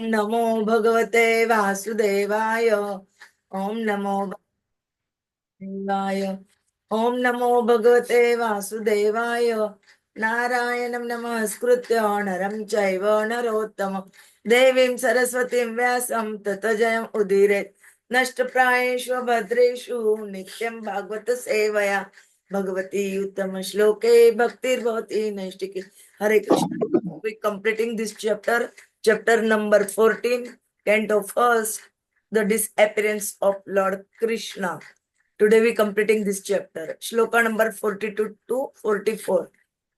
नमो भगवते वासुदेवाय। ओम नमो वासुदेवाय। ओम नमो भगवते वासुदेवाय। नारायणं नमस्कृत्य नरं चैव नरोत्तमं देवीं सरस्वतीं व्यासं ततो जयम् उदीरयेत्। नष्टप्रायेषु भद्रेषु नित्यं भागवत सेवया भगवती उत्तम श्लोके भक्तिर्भवति नैष्टिकी। हरे Krishna. We completing this chapter number 14, canto first, the disappearance of Lord Krishna. Today we completing this chapter. Shloka number 42 to 44.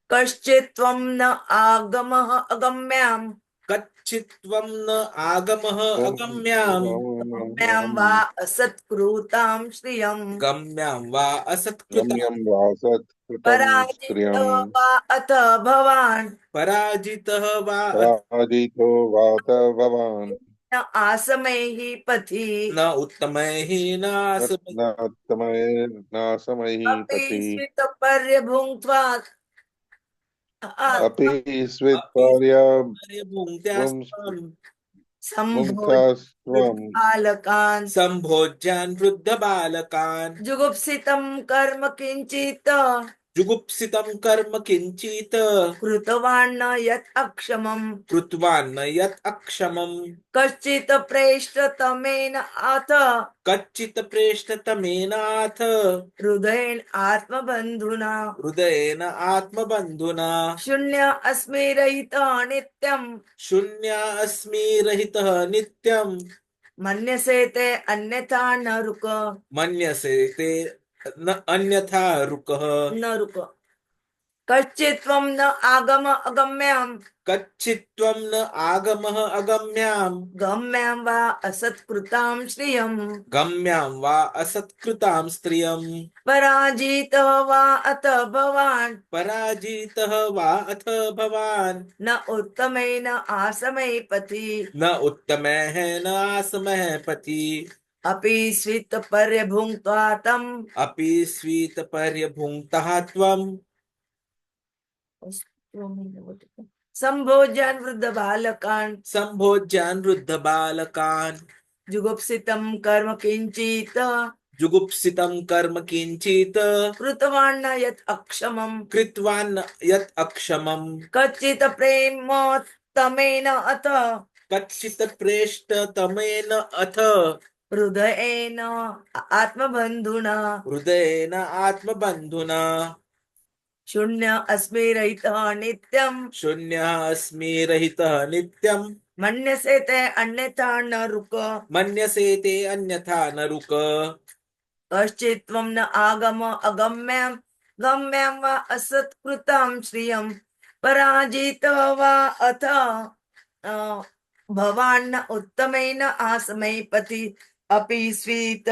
Kaschitvam na agamah agamyam. कच्चित्त्वं न आगमः अगम्याम् गम्यां वा असत्कृतां श्रियम्। गम्यां वा असत्कृतां गम्यं वासत्कृतं पराजितो स्त्रियं वा अथ भवान्। पराजितः वा पराजितो वात भवान् न आसमैहि पथि। न उत्तमैः अपि नासमयीपति स्वितपर्यभुङ्क्त्वा अपि अपि स्वित्पर्य भुङ्क्त्यास्त्वम् भुङ्क्तास्त्वं बालकान् सम्भोज्यान् वृद्धबालकान् जुगुप्सितं कर्म किञ्चित् जुगुप्सितं कर्म किञ्चित् कृतवान् न यत् अक्षमम्। कृतवान् यत् अक्षमम् कश्चित् प्रेष्टतमेन अथ कच्चित् प्रेष्ठतमेनाथ हृदयेन आत्मबन्धुना। हृदयेन आत्मबन्धुना शून्य अस्मि रहितः नित्यम्। शून्य अस्मि रहितः नित्यम् मन्यसे ते अन्यथा न रुक। मन्यसे ते न अन्यथा रुकः न रुक। कश्चित् त्वं न आगम अगम्यम्। कच्चित्त्वं न आगमः अगम्याम् गम्यां वा असत्कृतां श्रियम्। गम्यां वा असत्कृतां स्त्रियम् पराजितः वा अथ भवान्। पराजितः वा अथ भवान् न उत्तमेन आसमैपथि। न उत्तमः न आसमः पथि अपि स्वितपर्यभुङ्क्त्वा तम्। अपि स्वीतपर्यभुङ्क्तः त्वम् सम्भोज्यान् वृद्धबालकान्। सम्भोज्यान् वृद्धबालकान् जुगुप्सितं कर्म किञ्चित् जुगुप्सितं कर्म किञ्चित् कृतवान् न यत् अक्षमम्। कृतवान् यत् अक्षमम् कच्चित् प्रेमोत्तमेन अथ कच्चित् प्रेष्ठतमेन अथ हृदयेन आत्मबन्धुना। हृदयेन आत्मबन्धुना शून्य अस्मि रहितः नित्यम्। शून्यः अस्मि रहितः नित्यम् मन्यसे ते अन्यथा न रुक। मन्यसे ते अन्यथा न रुक कश्चित् त्वं न आगम अगम्यं गम्यं वा असत्कृतां श्रियं। पराजितः वा अथ भवान् न उत्तमेन आसमैपथि। अपि स्वीत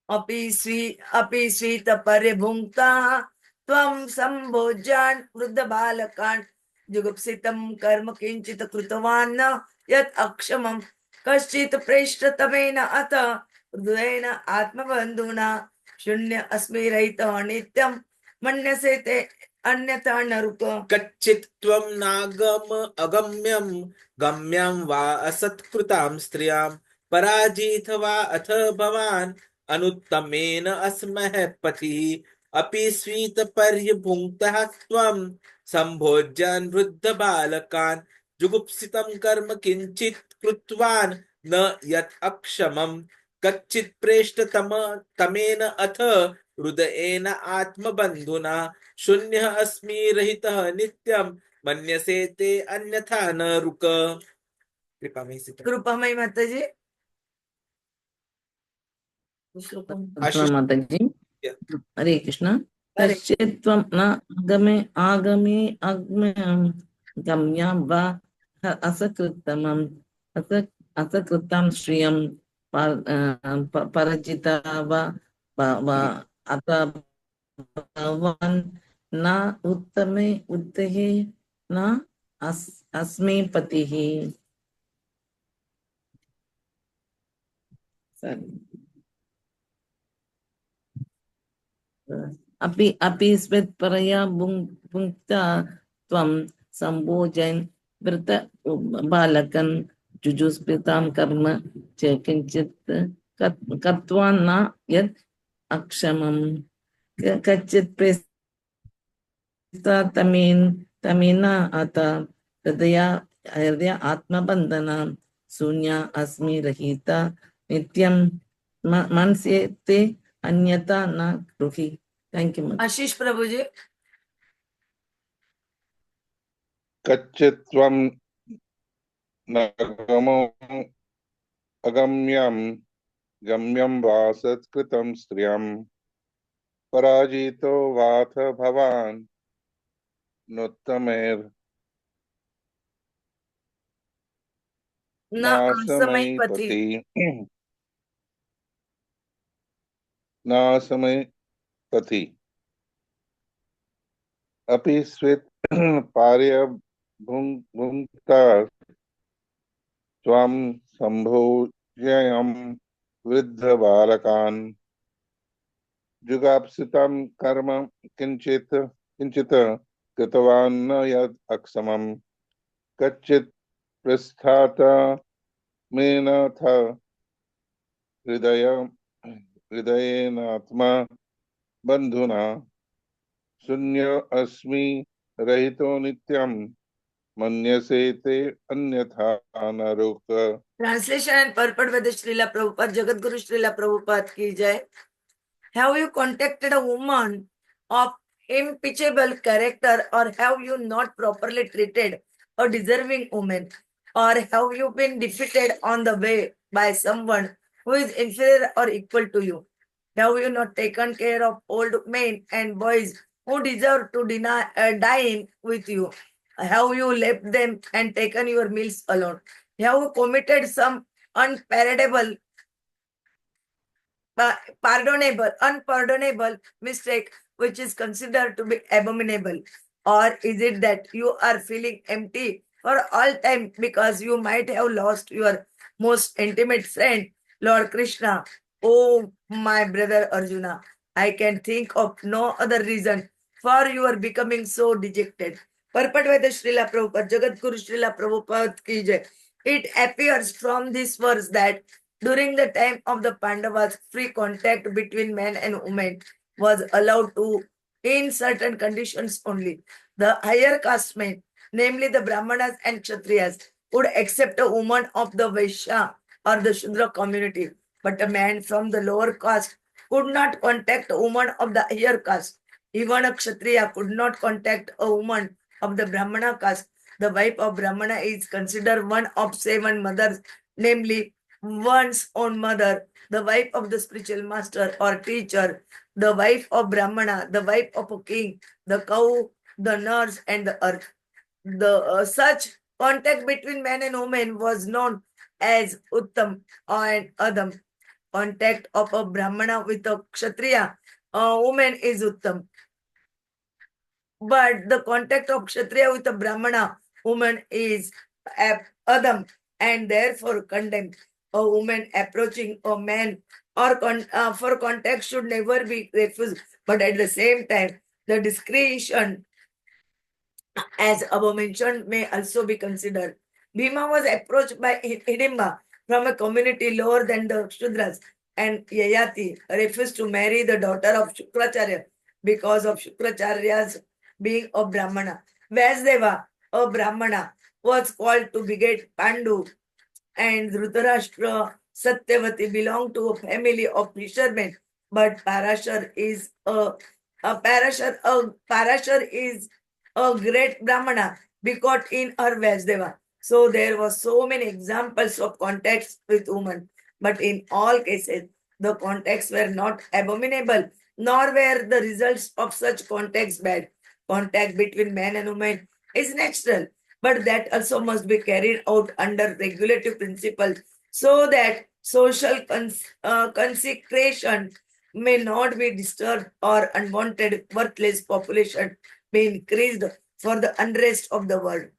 अपि स्वीत परिभुङ्क्ता त्वं सम्भोज्यान् वृद्धबालकान्। जुगुप्सितं कर्म किञ्चित् कृतवान् न यत् अक्षमम्। कश्चित् प्रेष्ठतमेन अथ हृदयेन आत्मबन्धुना। शून्य अस्मि रहितः नित्यं मन्यसे ते अन्यथा न रुक। कच्चित् त्वं नागम अगम्यं गम्यं वा असत्कृतां स्त्रियां पराजितः वा अथ भवान् अनुत्तमेन अस्मः पथिः अपि स्वीतपर्यभुङ्क्तः त्वं सम्भोज्यान् वृद्धबालकान् जुगुप्सितं कर्म किञ्चित् कृतवान् न यत् अक्षमम् कच्चित् प्रेष्ठतमेन अथ हृदयेन आत्मबन्धुना शून्यः अस्मि रहितः नित्यं मन्यसे ते अन्यथा न रुक कृपामयी सीता कृपामयी माताजी आशीष माताजी हरे कृष्ण। हरे कश्चित् त्वं न आगमे आगमे अग्म्यं गम्यां वा असकृतमम् असकृतां श्रियं परजिता वा अत भवान् न उत्तमे उद्धे न अस्मि पतिः। अपि अपि स्वेत्परया भुङ्क्ता त्वं संभोजन वृत बालकन जुजुस्पितां कर्म च किंचित कृत्वा न यत् अक्षमम् कच्चित् तमीना आता हृदय आत्मबंधन शून्य अस्मि रहिता नित्यं मनस्येते अन्यथा न गृही. Thank you. आशीष प्रभु जी. कच्चित्त्वं न गमो अगम्यं गम्यं वा सत्कृतं स्त्रियं पराजितो वाथ भवान् नोत्तमेर् न आसमयी पति. नासमयीपति नासमयीपति अपि स्वित् पार्यभुङ्क्ता त्वं सम्भोज्ययं वृद्धबालकान् जुगाप्सितं कर्म किञ्चित् कृतवान् न यद् अक्षमम् कच्चित् पृष्ठात् मेनाथ हृदयेनात्मा बन्धुना शून्य अस्मि रहितो नित्यं मन्यसे ते अन्यथा नरुक. Translation and purport by the Srila Prabhupada, Jagat Guru Srila Prabhupada ki jai. Have you contacted a woman of impeachable character, or have you not properly treated a deserving woman, or have you been defeated on the way by someone who is inferior or equal to you? Have you not taken care of old men and boys who deserve to dine with you? Have you left them and taken your meals alone? Have you committed some unpardonable unpardonable mistake which is considered to be abominable? Or is it that you are feeling empty for all time because you might have lost your most intimate friend, Lord Krishna? Oh, my brother Arjuna, I can think of no other reason for your becoming so dejected. Purport by the Srila Prabhupada, Jagat Guru Srila Prabhupada ki jai. It appears from this verse that during the time of the Pandavas, free contact between man and woman was allowed to in certain conditions only. The higher caste men, namely the Brahmanas and Kshatriyas, would accept a woman of the Vaishya or the Shudra community, but a man from the lower caste could not contact a woman of the higher caste. Even a Kshatriya could not contact a woman of the Brahmana caste. The wife of Brahmana is considered one of 7 mothers, namely one's own mother, the wife of the spiritual master or teacher, the wife of Brahmana, the wife of a king, the cow, the nurse, and the earth. The such contact between man and woman was known as Uttam and Adam. Contact of a Brahmana with a Kshatriya woman is Uttam. But the contact of Kshatriya with a Brahmana woman is Adam and therefore condemned. A woman approaching a man or for contact should never be refused, but at the same time, the discretion as above mentioned may also be considered. Bhima was approached by Hidimba from a community lower than the Shudras, and Yayati refused to marry the daughter of Shukracharya because of Shukracharya's being a Brahmana. Vasdeva, a Brahmana, was called to beget Pandu, and Dhritarashtra Satyavati belonged to a family of fishermen, but Parashar is a great Brahmana begot in her Vasdeva. So there were so many examples of contacts with women, but in all cases, the contacts were not abominable, nor were the results of such contacts bad. Contact between man and woman is natural, but that also must be carried out under regulative principles so that social consecration may not be disturbed or unwanted worthless population be increased for the unrest of the world.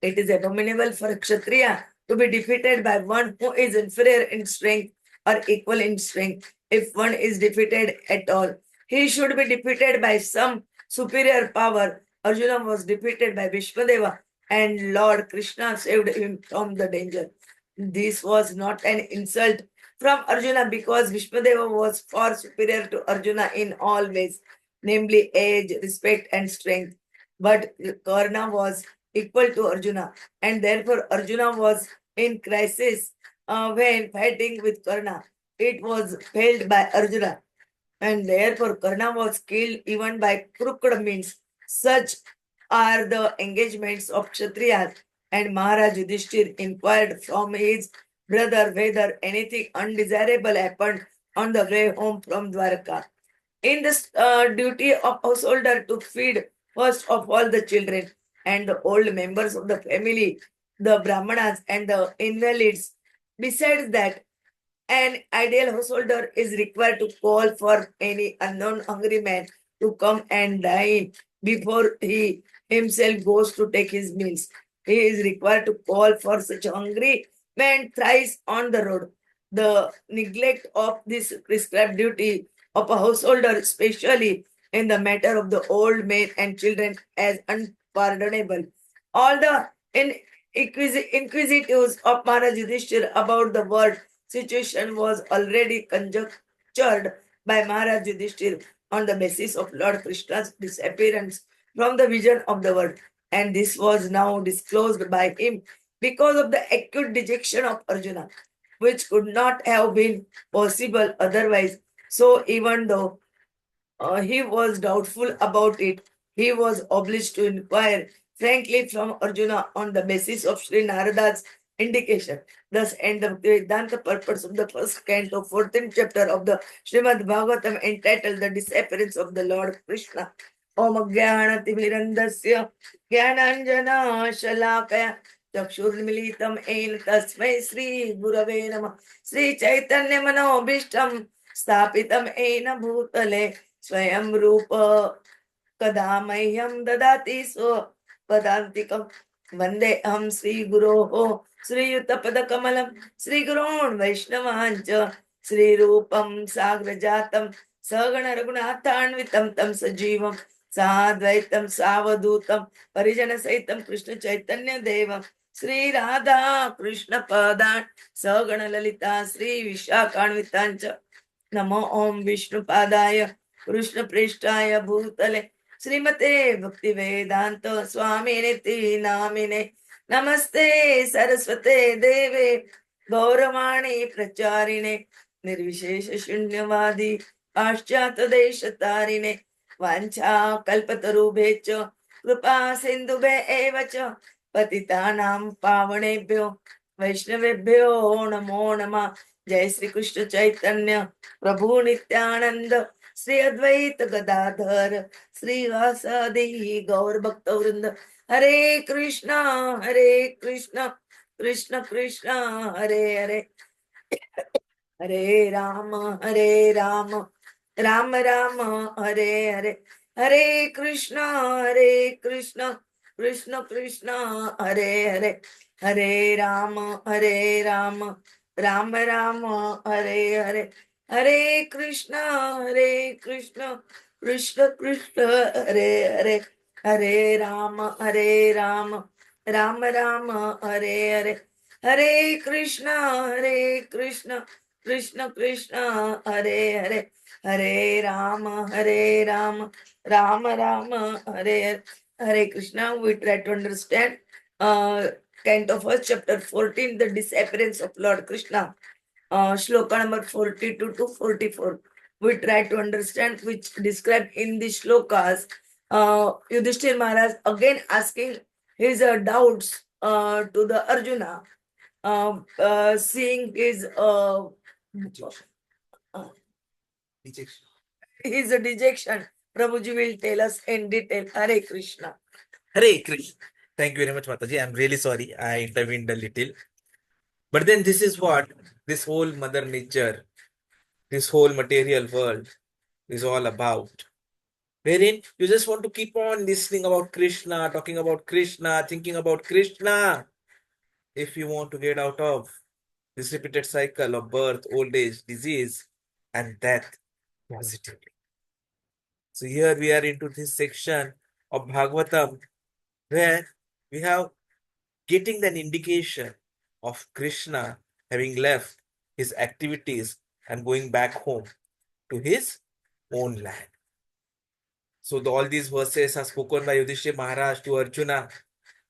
It is abominable for a Kshatriya to be defeated by one who is inferior in strength or equal in strength. If one is defeated at all, he should be defeated by some superior power. Arjuna was defeated by Vishwadeva and Lord Krishna saved him from the danger. This was not an insult from Arjuna because Vishwadeva was far superior to Arjuna in all ways, namely age, respect, and strength. But Kṛṣṇa was equal to Arjuna, and therefore Arjuna was in crisis when fighting with Kṛṣṇa. It was failed by Arjuna, and therefore Kṛṣṇa was killed even by crooked means. Such are the engagements of Kshatriyas, and Maharaj Yudhishthira inquired from his brother whether anything undesirable happened on the way home from Dwarka. In this duty of householder to feed first of all the children and the old members of the family, the Brahmanas and the invalids. Besides that, an ideal householder is required to call for any unknown hungry man to come and dine before he himself goes to take his meals. He is required to call for such hungry man thrice on the road. The neglect of this prescribed duty of a householder, especially in the matter of the old men and children, as unpardonable. All the inquisitives of Maharaj Yudhishthira about the world situation was already conjectured by Maharaj Yudhishthira on the basis of Lord Krishna's disappearance from the vision of the world, and this was now disclosed by him because of the acute dejection of Arjuna, which could not have been possible otherwise. So, even though he was doubtful about it, he was obliged to inquire frankly from Arjuna on the basis of Sri Narada's indication. Thus, end the Vedanta purpose of the first canto, 14th chapter of the Srimad Bhagavatam, entitled The Disappearance of the Lord Krishna. Om Jnanatimirandasya Jnananjana Shalakaya Chakshurmilitam Ein Tasmai Sri Gurave Namah Sri Chaitanya Manobishtam Stapitam Ena Bhutale Swayam Rupa kada मह्यम ददाति स्व पदान्तिकं वन्दे अहं श्रीगुरोः श्रीयुतपदकमलं श्रीगुरोन् वैष्णवाञ्च श्रीरूपं साग्रजातं सगण रघुनाथान्वितं तं सजीवं साद्वैतं सावधूतं परिजनसहितं कृष्ण चैतन्य देवं श्री राधा कृष्ण पदान् सगण ललिता श्री विशाखान्विताञ्च नमो ओम विष्णुपादाय कृष्ण पृष्ठाय भूतले श्रीमते भक्ति वेदांत स्वामी निति नामिने नमस्ते सरस्वते देवे गौरवाणी प्रचारिणे निर्विशेष शून्यवादी पाश्चात देश तारिणे वांछा कल्पतरुभ्यश्च कृपा सिन्धुभ्य एव च पतितानां पावनेभ्यो वैष्णवेभ्यो नमो नमः। जय श्री कृष्ण चैतन्य प्रभु नित्यानंद श्री अद्वैत गदाधर श्रीवासादि गौर भक्त वृंद। हरे कृष्णा कृष्ण कृष्ण हरे हरे, हरे राम राम राम हरे हरे, हरे कृष्णा कृष्ण कृष्ण हरे हरे, हरे राम राम राम हरे हरे, हरे कृष्णा कृष्ण कृष्ण हरे हरे, हरे राम राम राम हरे हरे, हरे कृष्णा कृष्ण कृष्ण हरे हरे, हरे Ram Ram Ram Hare Hare, Hare Krishna. We try to understand canto first, chapter 14, the disappearance of Lord Krishna. Shloka number 42 to 44. We try to understand which described in the shlokas. Yudhishthira Maharaj again asking his doubts to the Arjuna, seeing his dejection. Prabhuji will tell us in detail. Hare Krishna. Hare Krishna. Thank you very much, Mataji. I'm really sorry I intervened a little. But then this is what this whole Mother Nature, this whole material world is all about. Wherein you just want to keep on listening about Krishna, talking about Krishna, thinking about Krishna. If you want to get out of this repeated cycle of birth, old age, disease, and death positively. So here we are into this section of Bhagavatam, where we have getting an indication of Krishna having left his activities and going back home to his own land. So all these verses are spoken by Yudhishthira Maharaj to Arjuna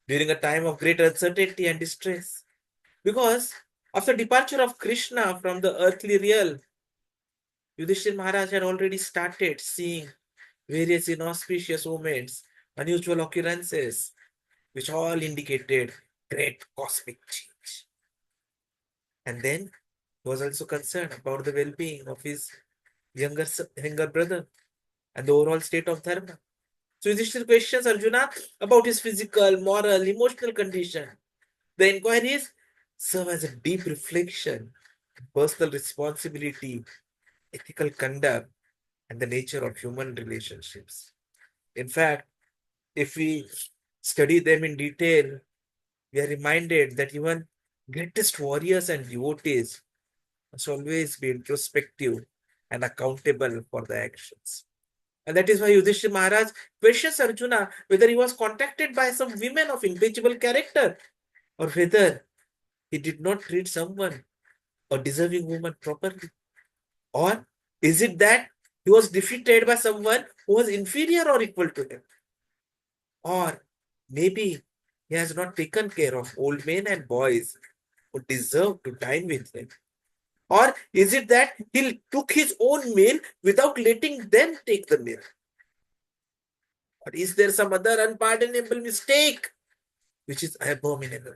during a time of great uncertainty and distress. Because after departure of Krishna from the earthly realm, Yudhishthira Maharaj had already started seeing various inauspicious omens, unusual occurrences, which all indicated great cosmic change. And then he was also concerned about the well-being of his younger brother and the overall state of dharma. So Yudhishthira questions Arjuna about his physical, moral, emotional condition. The inquiries serve as a deep reflection, personal responsibility, ethical conduct, and the nature of human relationships. In fact, if we study them in detail, we are reminded that even greatest warriors and devotees must always be introspective and accountable for their actions. And that is why Yudhishthira Maharaj questions Arjuna whether he was contacted by some women of impeachable character or whether he did not treat someone, a deserving woman, properly. Or is it that he was defeated by someone who was inferior or equal to him? Or maybe he has not taken care of old men and boys who deserve to dine with him. Or is it that he took his own meal without letting them take the meal? Or is there some other unpardonable mistake which is abominable?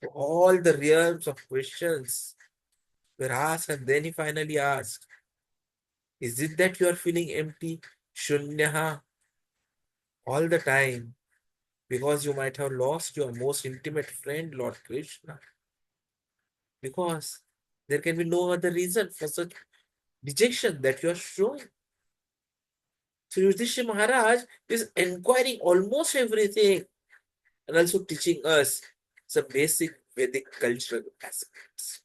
So all the realms of questions were asked, and then he finally asked, is it that you are feeling empty, shunyaha, all the time because you might have lost your most intimate friend, Lord Krishna? Because there can be no other reason for such dejection that you are showing. So Yudhishthira Maharaj is inquiring almost everything and also teaching us some basic Vedic cultural aspects.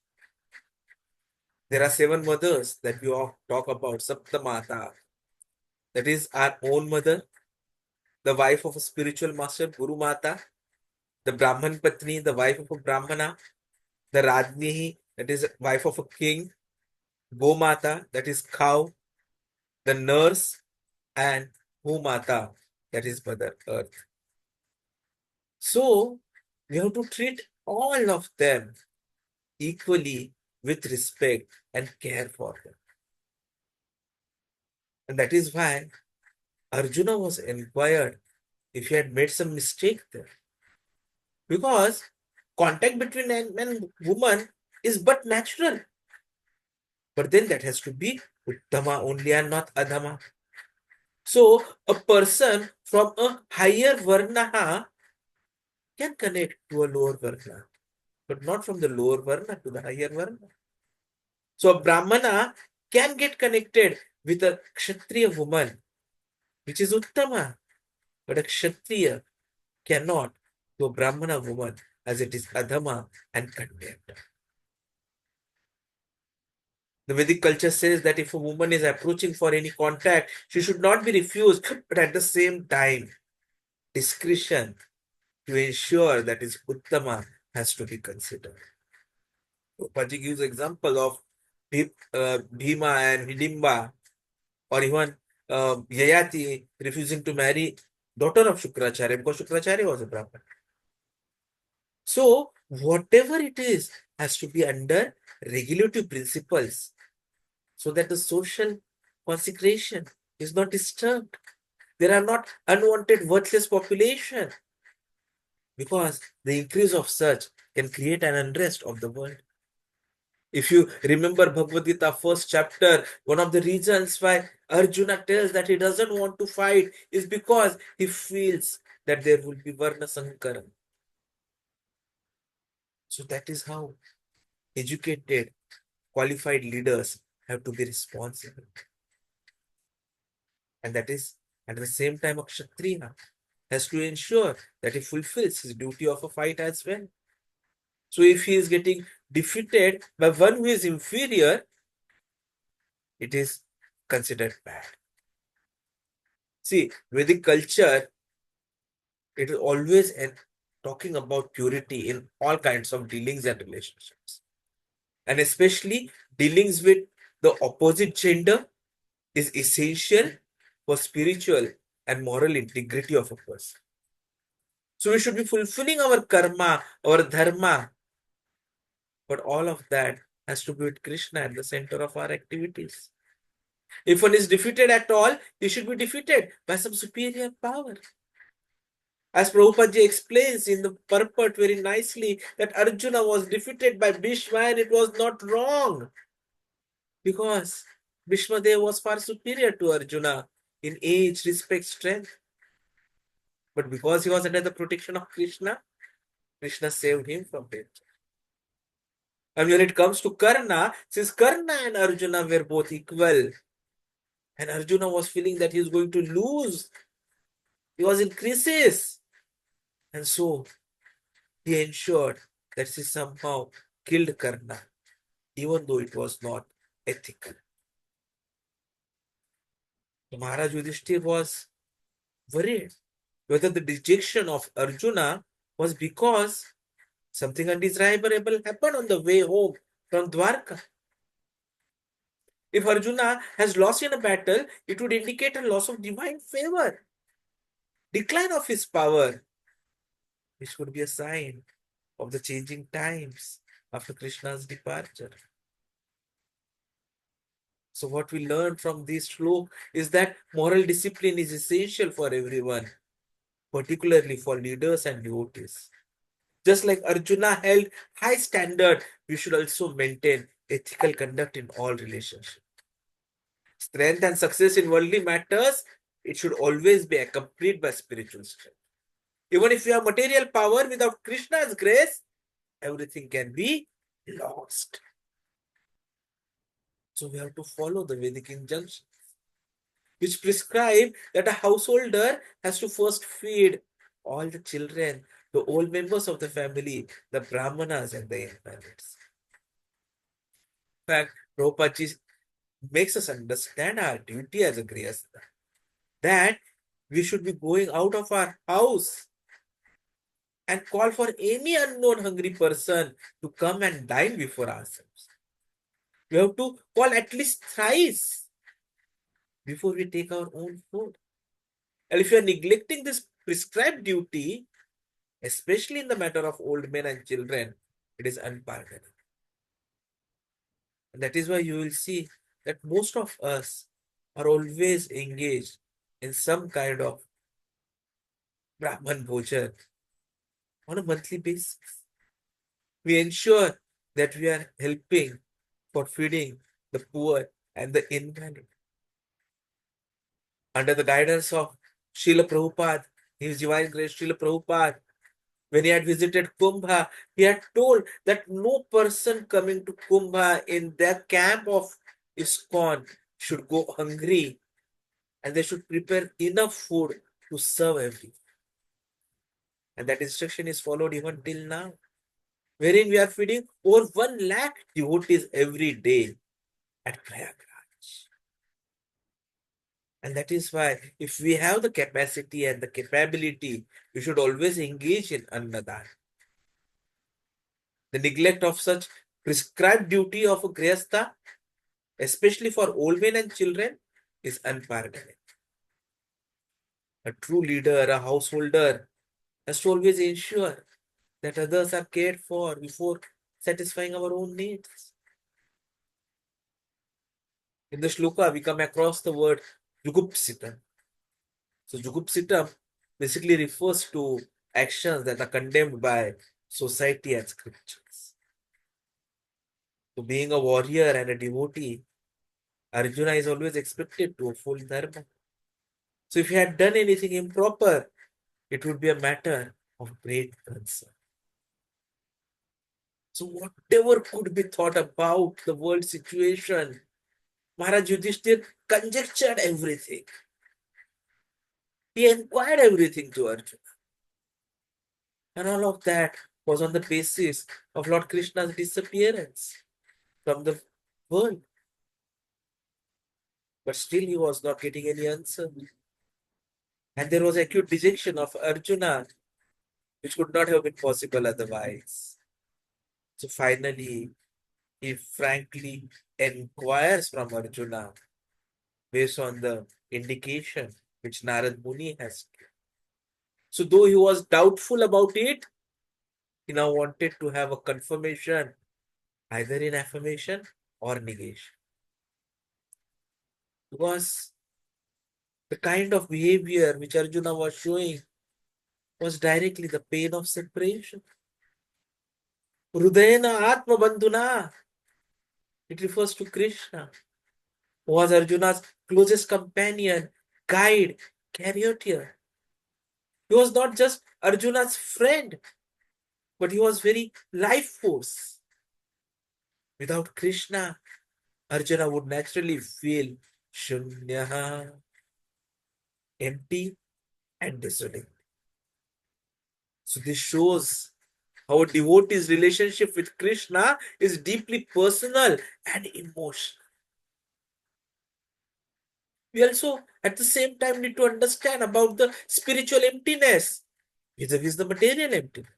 There are 7 mothers that we all talk about, Saptamata. That is our own mother, the wife of a spiritual master, Guru Mata, the Brahman Patni, the wife of a Brahmana, the Rajni, that is wife of a king, Gomata, that is cow, the nurse, and Bhumata, that is Mother Earth. So we have to treat all of them equally with respect and care for them. And that is why Arjuna was inquired if he had made some mistake there. Because contact between man and woman is but natural. But then that has to be Uttama only and not Adhama. So a person from a higher Varna can connect to a lower Varna, but not from the lower Varna to the higher Varna. So a Brahmana can get connected with a Kshatriya woman, which is Uttama, but a Kshatriya cannot to a Brahmana woman as it is Adhama and condemned. The Vedic culture says that if a woman is approaching for any contact, she should not be refused, but at the same time, discretion to ensure that his Uttama has to be considered. Prabhupada gives example of Bhima and Hidimba, or even Yayati refusing to marry daughter of Shukracharya because Shukracharya was a Brahman. So whatever it is has to be under regulative principles so that the social consecration is not disturbed. There are not unwanted worthless population because the increase of such can create an unrest of the world. If you remember Bhagavad Gita first chapter, one of the reasons why Arjuna tells that he doesn't want to fight is because he feels that there will be Varna Sankaram. So that is how educated, qualified leaders have to be responsible. And that is at the same time a Kshatriya has to ensure that he fulfills his duty of a fight as well. So if he is getting defeated by one who is inferior, it is considered bad. See, Vedic culture, it is always talking about purity in all kinds of dealings and relationships. And especially dealings with the opposite gender is essential for spiritual and moral integrity of a person. So we should be fulfilling our karma, our dharma, but all of that has to be with Krishna at the center of our activities. If one is defeated at all, he should be defeated by some superior power. As Prabhupada ji explains in the purport very nicely, that Arjuna was defeated by Bhishma and it was not wrong. Because Bhishma Dev was far superior to Arjuna in age, respect, strength. But because he was under the protection of Krishna, Krishna saved him from danger. And when it comes to Kṛṣṇa, since Kṛṣṇa and Arjuna were both equal, and Arjuna was feeling that he was going to lose, he was in crisis. And so he ensured that he somehow killed Kṛṣṇa, even though it was not ethical. So Maharaj Yudhishthira was worried whether the dejection of Arjuna was because something undesirable happened on the way home from Dwarka. If Arjuna has lost in a battle, it would indicate a loss of divine favor, decline of his power, which would be a sign of the changing times after Krishna's departure. So what we learn from this shloka is that moral discipline is essential for everyone, particularly for leaders and devotees. Just like Arjuna held high standard, we should also maintain ethical conduct in all relationships. Strength and success in worldly matters, it should always be accompanied by spiritual strength. Even if you have material power, without Krishna's grace, everything can be lost. So we have to follow the Vedic injunctions, which prescribe that a householder has to first feed all the children, the old members of the family, the brahmanas and the invalids. In fact, Prabhupada ji makes us understand our duty as a grihastha, that we should be going out of our house and call for any unknown hungry person to come and dine before ourselves. We have to call at least thrice before we take our own food. And if you are neglecting this prescribed duty, especially in the matter of old men and children, it is unpardonable. And that is why you will see that most of us are always engaged in some kind of Brahman bhojan on a monthly basis. We ensure that we are helping for feeding the poor and the invalid. Under the guidance of Srila Prabhupada, His Divine Grace Srila Prabhupada, when he had visited Kumbha, he had told that no person coming to Kumbha in their camp of ISKCON should go hungry, and they should prepare enough food to serve everyone. And that instruction is followed even till now, wherein we are feeding over 1 lakh devotees every day at Prayagraj. And that is why, if we have the capacity and the capability, we should always engage in Annadan. The neglect of such prescribed duty of a grihastha, especially for old men and children, is unpardonable. A true leader, a householder, has to always ensure that others are cared for before satisfying our own needs. In the shloka, we come across the word jugupsitam. So jugupsitam basically refers to actions that are condemned by society and scriptures. So being a warrior and a devotee, Arjuna is always expected to uphold dharma. So if he had done anything improper, it would be a matter of great concern. So whatever could be thought about the world situation, Maharaj Yudhishthira conjectured everything. He inquired everything to Arjuna. And all of that was on the basis of Lord Krishna's disappearance from the world. But still he was not getting any answer. And there was acute dejection of Arjuna, which could not have been possible otherwise. So finally, he frankly inquires from Arjuna based on the indication which Narad Muni has given. So though he was doubtful about it, he now wanted to have a confirmation either in affirmation or negation. Because the kind of behavior which Arjuna was showing was directly the pain of separation. Hrudayana Atma Bandhuna. It refers to Krishna, who was Arjuna's closest companion, guide, charioteer. He was not just Arjuna's friend, but he was very life force. Without Krishna, Arjuna would naturally feel shunya, empty and desolate. So this shows how a devotee's relationship with Krishna is deeply personal and emotional. We also at the same time need to understand about the spiritual emptiness vis-a-vis the material emptiness.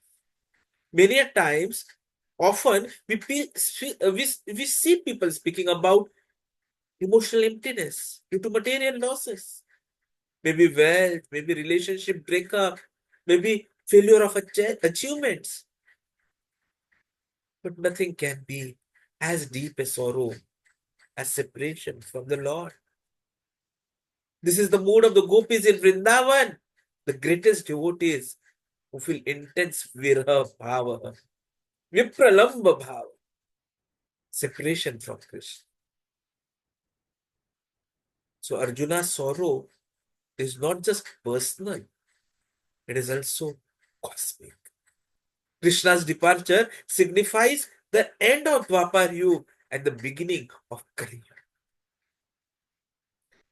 Many a times, often we see people speaking about emotional emptiness due to material losses. Maybe wealth, maybe relationship breakup, maybe failure of achievements. But nothing can be as deep a sorrow as separation from the Lord. This is the mood of the gopis in Vrindavan, the greatest devotees who feel intense virha bhava, vipralamba bhava, separation from Krishna. So Arjuna's sorrow is not just personal, it is also cosmic. Krishna's departure signifies the end of Dwapar Yuga and the beginning of Kali Yuga.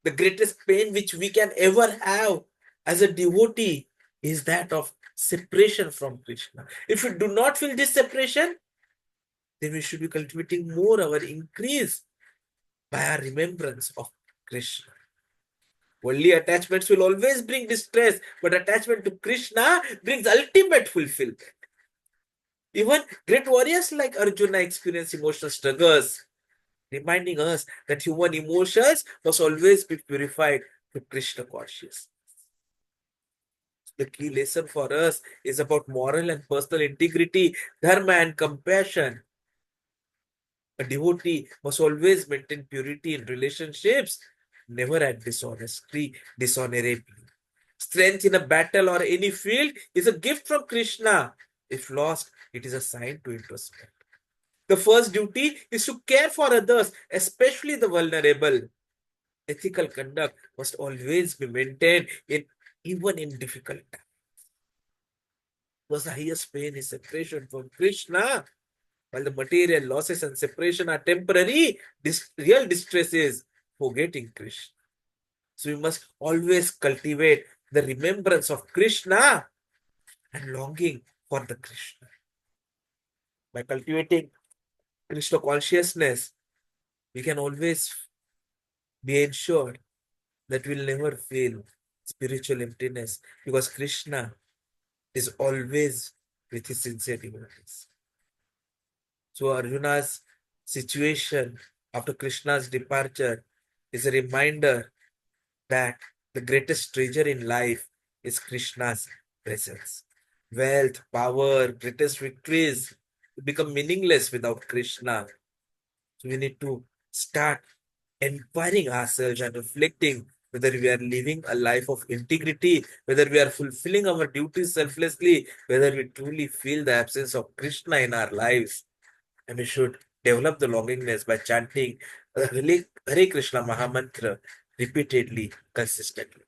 The greatest pain which we can ever have as a devotee is that of separation from Krishna. If we do not feel this separation, then we should be cultivating more our increase by our remembrance of Krishna. Only attachments will always bring distress, but attachment to Krishna brings ultimate fulfillment. Even great warriors like Arjuna experience emotional struggles, reminding us that human emotions must always be purified through Krishna consciousness. The key lesson for us is about moral and personal integrity, dharma and compassion. A devotee must always maintain purity in relationships, never act dishonorably. Strength in a battle or any field is a gift from Krishna. If lost, it is a sign to introspect. The first duty is to care for others, especially the vulnerable. Ethical conduct must always be maintained even in difficult times. Because the highest pain is separation from Krishna. While the material losses and separation are temporary, real distress is forgetting Krishna. So we must always cultivate the remembrance of Krishna and longing for the Krishna. By cultivating Krishna consciousness, we can always be ensured that we'll never feel spiritual emptiness because Krishna is always with his sincere devotees. So Arjuna's situation after Krishna's departure is a reminder that the greatest treasure in life is Krishna's presence. Wealth, power, greatest victories become meaningless without Krishna. So we need to start inquiring ourselves and reflecting whether we are living a life of integrity, whether we are fulfilling our duties selflessly, whether we truly feel the absence of Krishna in our lives. And we should develop the longingness by chanting Hare Krishna Mahamantra repeatedly, consistently.